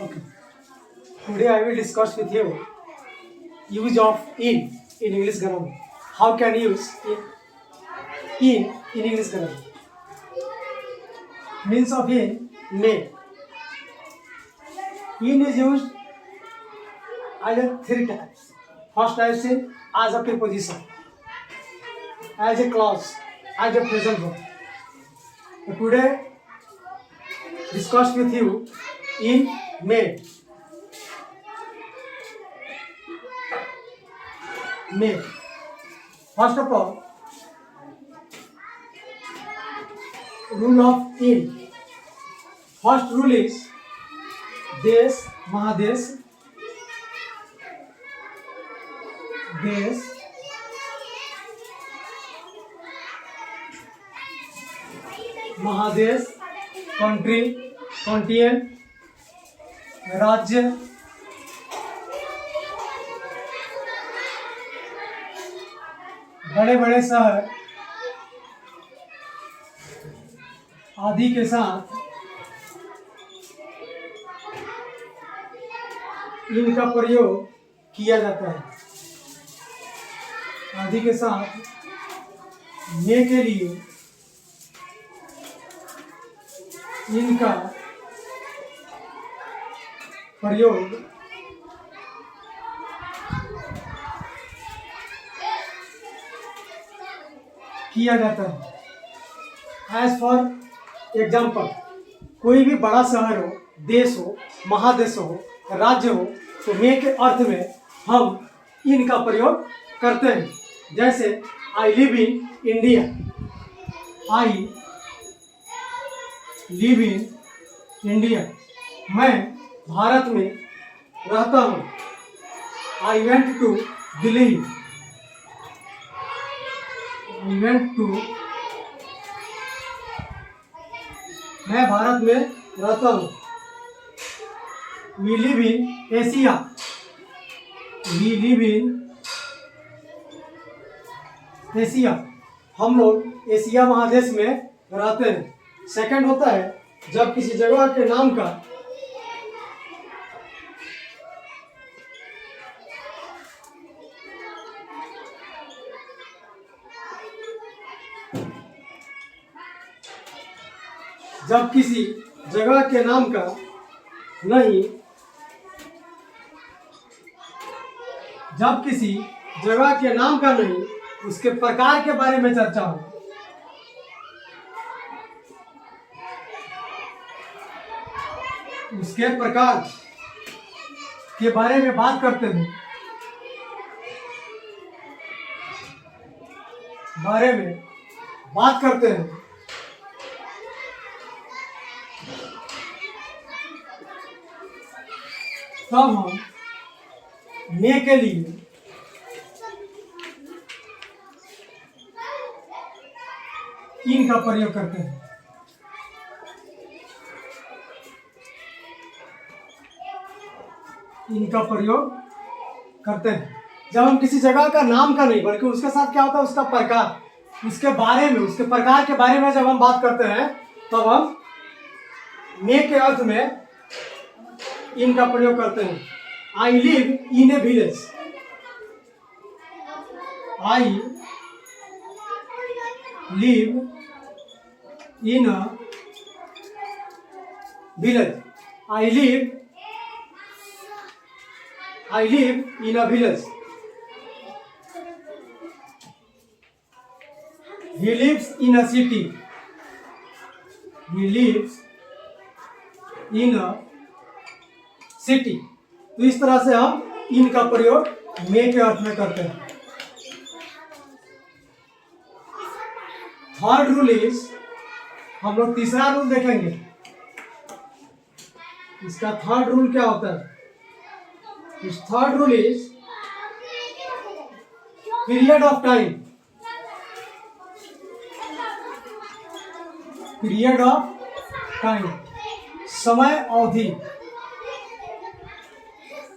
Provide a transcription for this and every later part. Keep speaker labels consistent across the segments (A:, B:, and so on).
A: Okay. Today I will discuss with you use of in English grammar. How can you use in English grammar? Means of may. In is used as a three types. First type is as a preposition, as a clause, as a present verb. So today discuss with you in may. May. First of all, rule of in. First rule is देश महादेश देश महादेश country continent राज्य बड़े बड़े शहर आदि के साथ इनका प्रयोग किया जाता है। आदि के साथ ने के लिए इनका प्रयोग किया जाता है। एज फॉर एग्जाम्पल, कोई भी बड़ा शहर हो, देश हो, महादेश हो, राज्य हो, तो मे के अर्थ में हम इनका प्रयोग करते हैं। जैसे I live in India, I live in India, मैं भारत में रहता हूँ। I went to Delhi, I went to, मैं भारत में रहता हूँ। We live in Asia, we live in Asia, हम लोग एशिया महादेश में रहते हैं। सेकंड होता है जब किसी जगह के नाम का नहीं, जब किसी जगह के नाम का नहीं, उसके प्रकार के बारे में चर्चा हो। उसके प्रकार के बारे में बात करते हैं, बारे में बात करते हैं, तब हम मे के लिए इन का प्रयोग करते हैं। इनका प्रयोग करते हैं जब हम किसी जगह का नाम का नहीं, बल्कि उसके साथ क्या होता है, उसका प्रकार, उसके बारे में, उसके प्रकार के बारे में जब हम बात करते हैं, तब हम मे के अर्थ में इनका प्रयोग करते हैं। आई live in A village, I live in a village, I live in a village. He lives in a city, he lives in a city। तो इस तरह से हम इन का प्रयोग मे के अर्थ में करते हैं। थर्ड रूल इज, हम लोग तीसरा रूल देखेंगे। इसका थर्ड रूल क्या होता है? इस third rule is period of time, period of time, समय अवधि,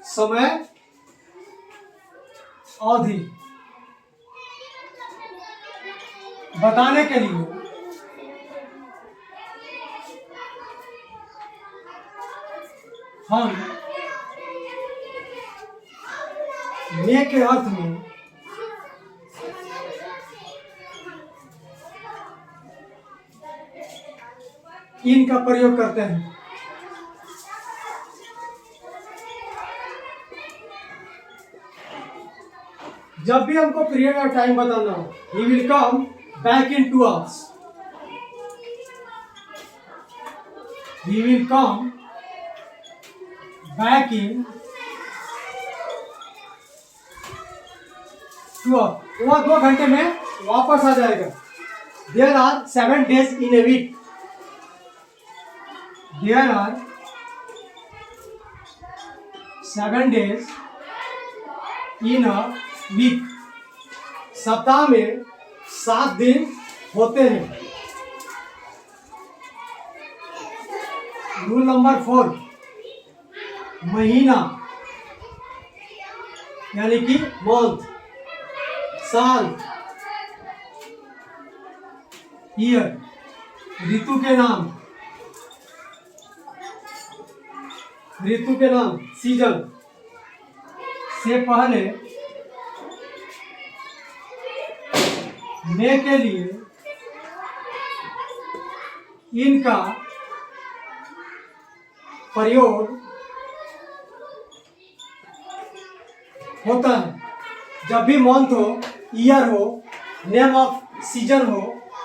A: समय अवधि बताने के लिए हम मे के अर्थ में इन का प्रयोग करते हैं। जब भी हमको पीरियड ऑफ टाइम बताना हो, he will come back in 2 hours. He will come back in 2 hours. वह 2 घंटे में वापस आ जाएगा। There are 7 days in a week. There are 7 days in a week. सप्ताह में 7 दिन होते हैं। रूल नंबर 4, महीना यानी कि मंथ, साल, ईयर, ऋतु के नाम, सीजन से पहले मे के लिए इनका प्रयोग होता है। जब भी मंथ हो, ईयर हो, नेम ऑफ सीजन हो,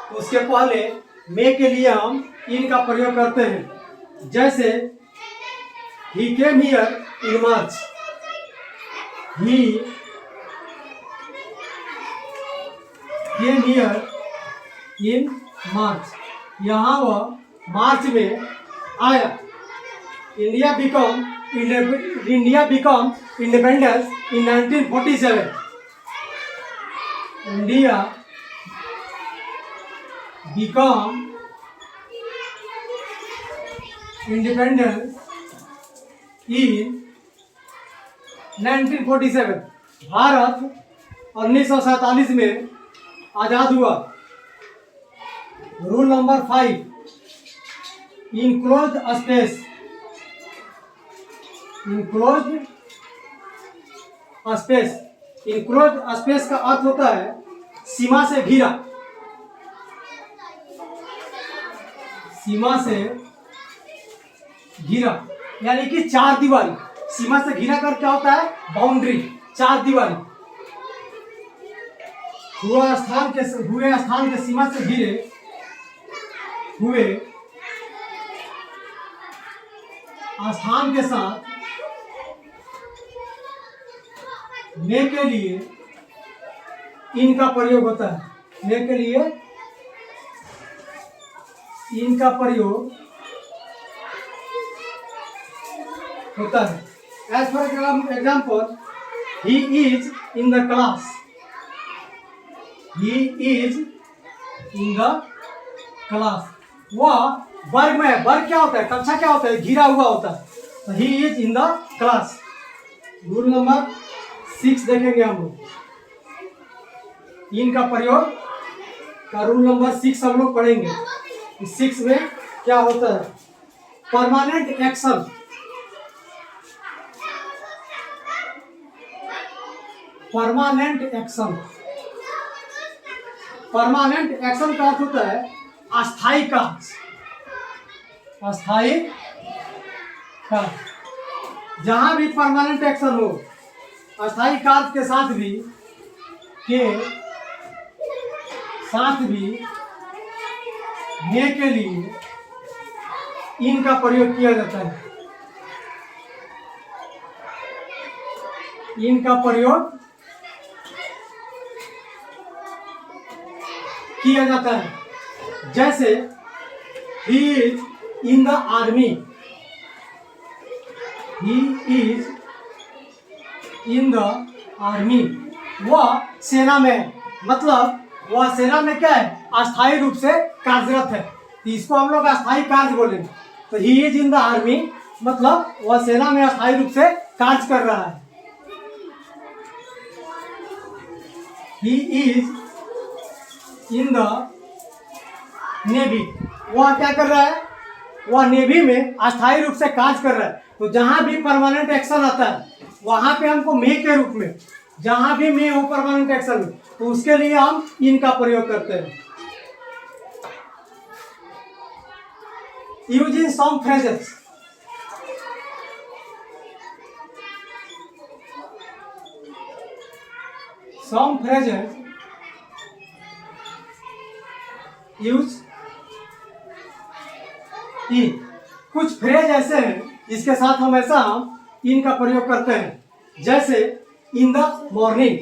A: तो उसके पहले मे के लिए हम इनका प्रयोग करते हैं। जैसे he came here in March. He came here in March. यहाँ वह मार्च में आया। India become independence in 1947. India become independence in 1947. Bharat 1947 में आजाद हुआ। Rule number 5, enclosed space. Enclosed space का अर्थ होता है सीमा से घिरा। सीमा से घिरा यानी कि 4 दीवारी। सीमा से घिरा कर क्या होता है? बाउंड्री, 4 दीवारी। हुए स्थान के सीमा से घिरे हुए स्थान के साथ मे के लिए इनका प्रयोग होता है। मे के लिए इनका प्रयोग होता है। As for example, he is in the class. He is in the class. वह वर्ग में, वर्ग क्या होता है? कक्षा क्या होता है? घिरा हुआ होता है। तो ही is in the class. Rule number 6 देखेंगे हम लोग। इनका प्रयोग का रूल नंबर 6 हम लोग पढ़ेंगे। इस 6 में क्या होता है? Permanent action. परमानेंट एक्शन का अर्थ होता है अस्थायी कार्य। अस्थायी कार्य। जहां भी परमानेंट एक्शन हो, अस्थायी कार्य के साथ भी मे के लिए इनका प्रयोग किया जाता है। इनका प्रयोग किया जाता है। जैसे he is in the army. He is in the army. वह सेना में, मतलब वह सेना में क्या है? अस्थायी रूप से कार्यरत है। तो इसको हम लोग अस्थायी कार्य बोलेंगे। तो he is in the army मतलब वह सेना में अस्थायी रूप से कार्य कर रहा है। He is in the navy. वह क्या कर रहा है? वह नेवी में अस्थायी रूप से कार्य कर रहा है, तो जहां भी परमानेंट एक्शन आता है वहां पे हमको मे के रूप में, जहां भी मे हो परमानेंट एक्शन में, तो उसके लिए हम इन का प्रयोग करते हैं। Use in some phrases, some phrases use in, कुछ फ्रेज ऐसे हैं इसके साथ हमेशा हम इन का प्रयोग करते हैं, जैसे in the morning,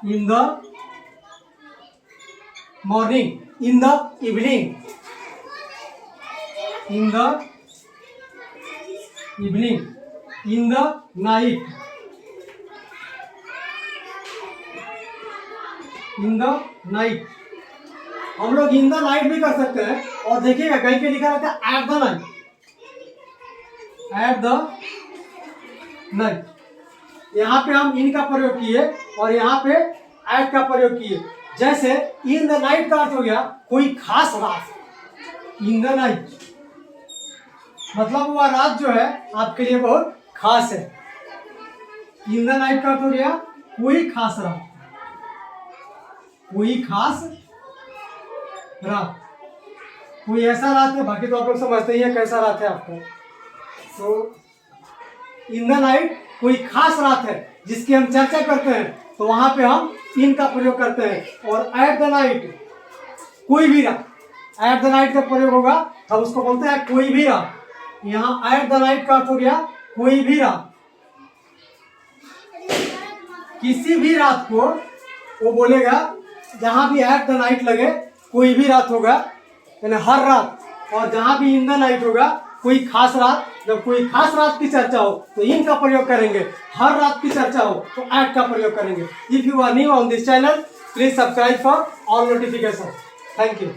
A: in the morning, in the evening, in the evening, in the night, in the night. हम लोग इन द नाइट भी कर सकते हैं, और देखिएगा कहीं पे लिखा रहता है at the night, at the night. यहाँ पे हम इन का प्रयोग किए और यहाँ पे एट का प्रयोग किए। जैसे इन द नाइट का अर्थ हो गया कोई खास रात, इन द नाइट मतलब वह रात जो है आपके लिए बहुत खास है। इन द नाइट का अर्थ हो गया कोई खास रात, कोई खास रात, कोई ऐसा रात है, बाकी तो आप लोग समझते ही है कैसा रात है आपको। तो इन द नाइट कोई खास रात है जिसकी हम चर्चा करते हैं, तो वहां पे हम इन का प्रयोग करते हैं। और एट द नाइट कोई भी रात, एट द नाइट का प्रयोग होगा तब उसको बोलते हैं कोई भी रात। यहाँ एट द नाइट का अर्थ हो गया कोई भी रात, किसी भी रात को वो बोलेगा, जहां भी एट द नाइट लगे कोई भी रात होगा यानी हर रात, और जहां भी इन द नाइट होगा कोई खास रात। जब कोई खास रात की चर्चा हो तो इन का प्रयोग करेंगे, हर रात की चर्चा हो तो एट का प्रयोग करेंगे। If you are new on this channel, please subscribe for all notification. Thank you.